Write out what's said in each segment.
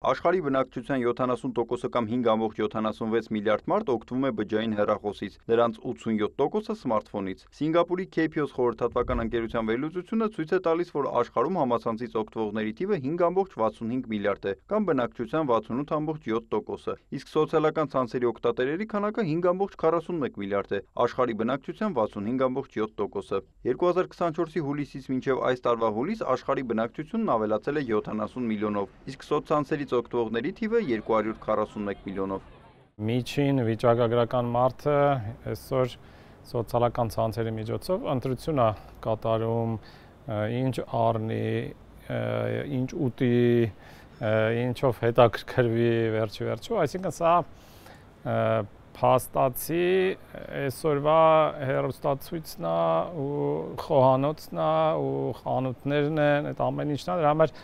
Աշխարհի բնակչության 70%-ը կամ 5,76 միլիարդ մարդ օգտվում է բջջային հեռախոսից, նրանց 87%-ը սմարթֆոնից։ Սինգապուրի KPOS խորհրդատվական ընկերության վերլուծությունը ցույց է տալիս, որ աշխարհում համացանցից օգտվողների թիվը 5,65 միլիարդ է, կամ բնակչության 68,7%-ը, իսկ սոցիալական ցանցերի օգտատերերի քանակը 5,41 միլիարդ է, աշխարհի բնակչության 65,7%-ը։ 2024-ի հուլիսից մինչև այս տարվա հուլիս աշխարհի բնակչությունն ավելացել է 70 միլիոնով, իսկ սոցցանցերից օգտվողների թիվը 241 միլիոնով։ Միջին վիճակագրական մարդը այսօր սոցիալական ցանցերի միջոցով ընտրություն է կատարում, ինչ առնի, ինչ ուտի, ինչով հետաքրքրվի վերջի, այսինքն սա փաստացի այսօրվա հեռուստացույցն է ու խոհանոցն է ու խանութներն են, այդ ամեն ինչն է, դրա համար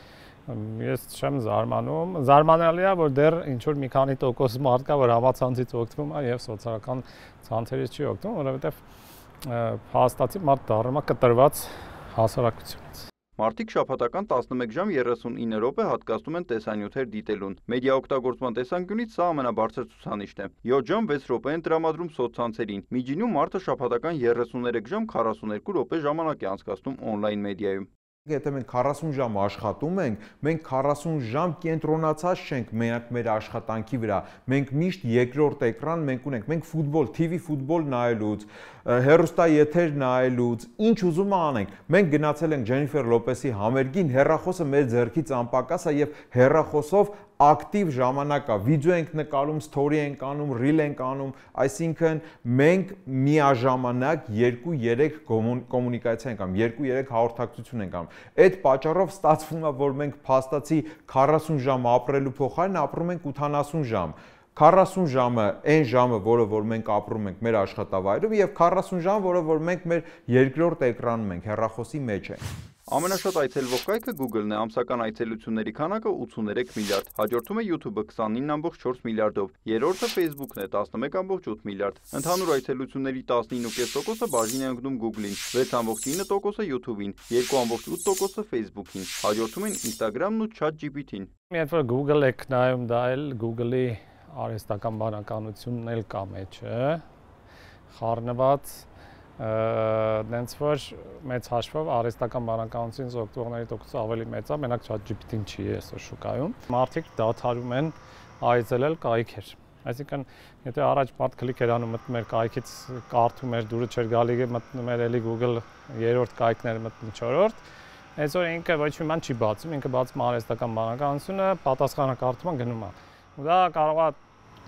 ես չեմ զարմանում։ Զարմանալի է, որ դեռ ինչ-որ մի քանի տոկոս մարդ կա, որ համացանցից օգտվում է եւ սոցիալական ցանցերից չի օգտվում, որովհետեւ փաստացի մարդ դառնում է կտրված հասարակությունից։ Մարդիկ շաբաթական 11 ժամ 39 րոպե հատկացնում են տեսանյութեր դիտելուն։ Մեդիա օգտագործման տեսանկյունից սա ամենաբարձր ցուցանիշն է։ 7 ժամ 6 րոպե են տրամադրում սոցցանցերին։ Միջինում մարդը շաբաթական 33 ժամ 42 րոպե ժամանակ է անցկացնում օնլայն մեդիայում։ Եթե մենք 40 ժամ աշխատում ենք, մենք 40 ժամ կենտրոնացած չենք մենակ մեր աշխատանքի վրա։ Մենք միշտ երկրորդ էկրան մենք ունենք։ Մենք ֆուտբոլ, TV ֆուտբոլ նայելուց, հեռուստաեթեր նայելուց, ինչ ուզում անենք։ Մենք գնացել ենք Ջենիֆեր Լոպեսի համերգին, հեռախոսը մեր ձեռքից անպակաս է եւ հեռախոսով ակտիվ ժամանակ է, վիդեո ենք նկարում, սթորի ենք անում, ռիլ ենք անում, այսինքն մենք միաժամանակ 2-3 կոմունիկացիա ենք անում, 2-3 հաղորդակցություն ենք անում։ Այդ պատճառով ստացվում է, որ մենք փաստացի 40 ժամ ապրելու փոխարեն ապրում ենք 80 ժամ։ 40 ժամը այն ժամը, որը որ մենք ապրում ենք մեր աշխատավայրում, եւ 40 ժամ, որը որ մենք մեր երկրորդ էկրանում ենք, հեռախոսի մեջ ենք։ Ամենաշատ այցելվող կայքը Google-ն է, ամսական այցելությունների քանակը 83 միլիարդ, հաջորդում է YouTube-ը 29,4 միլիարդով, երրորդը Facebook-ն է 11,8 միլիարդ։ Ընդհանուր այցելությունների 19,5%-ը բաժին է ընկնում Google-ին, 6,9%-ը YouTube-ին, 2,8%-ը Facebook-ին, հաջորդում են Instagram-ն ու ChatGPT-ն։ Երբ որ Google եք նայում, դա էլ Google-ի արհեստական բանականությունն էլ կա մեջը, խառնված դենց որ մեծ հաշվով արհեստական բանականությունից օգտվողների տոկոսը ավելի մեծ է, մենակ ChatGPT-ն չի այսօր շուկայում։ Մարդիկ դադարում են այցելել կայքեր։ Այսինքն, եթե առաջ մարդ քլիկ էր անում, մտնում էր կայքից, կարդում էր, դուրը չէր գալի, մտնում էր էլի Google երրորդ կայքներ, մտնում չորրորդ, այսօր ինքը ոչ մի բան չի բացում, ինքը բացում արհեստական բանականությունը, պատասխանը կարդում է, գնում է։ Ու դա կարող է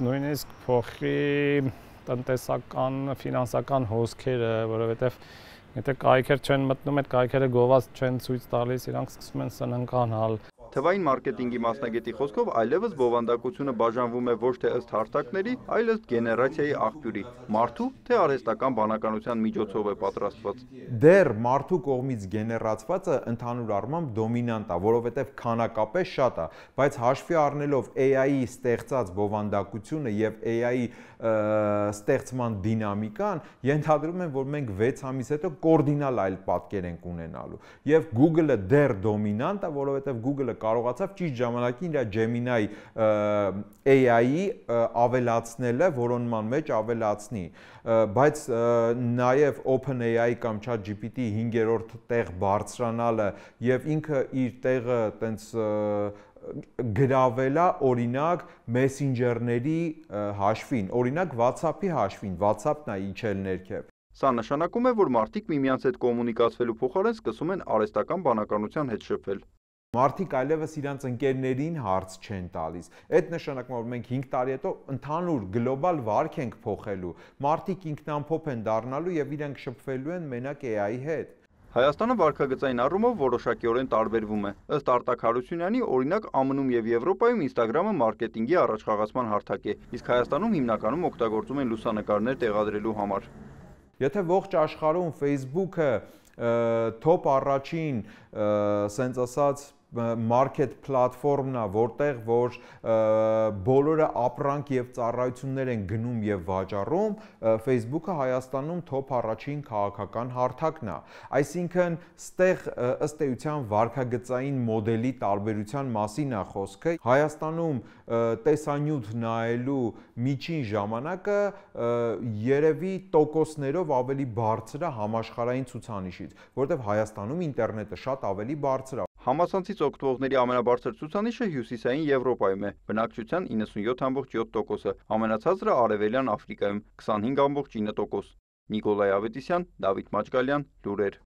նույնիսկ փոխի տնտեսական, ֆինանսական հոսքերը, որովհետև եթե կայքեր չեն մտնում, այդ կայքերը գովազ չեն ցույց տալիս, իրանք սկսում են սննկանալ։ Թվային մարքեթինգի մասնագետի խոսքով այլևս բովանդակությունը բաժանվում է ոչ թե ըստ հարթակների, այլ ըստ գեներացիայի աղբյուրի, մարդու թե արհեստական բանականության միջոցով է պատրաստված։ Դեռ մարդու կողմից գեներացվածը ընդհանուր առմամբ դոմինանտ է, որովհետև քանակապես շատ է, բայց հաշվի առնելով AI-ի ստեղծած բովանդակությունը եւ AI-ի ստեղծման դինամիկան, ենթադրում եմ, որ մենք 6 ամիս հետո կորդինալ այլ պատկեր ենք ունենալու։ Եվ Google-ը դեռ դոմինանտ է, որովհետև Google-ը կարողացավ ճիշտ ժամանակին իր Gemini AI-ի ավելացնելը, որոնման մեջ ավելացնի, բայց նաև OpenAI կամ ChatGPT 5-րդ տեղ բարձրանալը եւ ինքը իր տեղը տենց գրավելա օրինակ մեսենջերների հաշվին, օրինակ WhatsApp-ի հաշվին, WhatsApp-ն է իջել ներքև։ Սա նշանակում է, որ մարդիկ միմյանց հետ կոմունիկացվելու փոխարեն սկսում են արհեստական բանականության հետ շփվել։ Մարդիկ այլևս իրանց ընկերներին հարց չեն տալիս։ Այդ նշանակում է, որ մենք 5 տարի հետո ընդհանուր գլոբալ վարք ենք փոխելու։ Մարդիկ ինքնամփոփ են դառնալու եւ իրենք շփվելու են մենակ AI-ի հետ։ Հայաստանը վարքագծային առումով որոշակիորեն տարբերվում է։ Ըստ Արտակ Հարությունյանի, օրինակ ԱՄՆ-ում եւ Եվրոպայում Instagram-ը մարքեթինգի առաջխաղացման հարթակ է, իսկ Հայաստանում հիմնականում օգտագործում են լուսանկարներ տեղադրելու համար։ Եթե ողջ աշխարհում Facebook-ը top առաջին, սենց ասած, market platform-ն է, որտեղ որ բոլորը ապրանք եւ ծառայություններ են գնում եւ վաճառում, Facebook-ը Հայաստանում top առաջին քաղաքական հարթակն է։ Այսինքն, ստեղ ըստ էության վարքագծային մոդելի տարբերության մասին է խոսքը։ Հայաստանում տեսանյութ նայելու միջին ժամանակը երևի տոկոսներով ավելի բարձր է համաշխարհային ցուցանիշից, որտեղ Հայաստանում ինտերնետը շատ ավելի բարձր է։ Համացանցից օգտվողների ամենաբարձր ցուցանիշը Հյուսիսային Եվրոպայում է, բնակչության 97.7%, ամենացածրը Արևելյան Աֆրիկայում 25.9%։ Նիկոլայ Ավետիսյան, Դավիթ Մաչկալյան, լուրեր։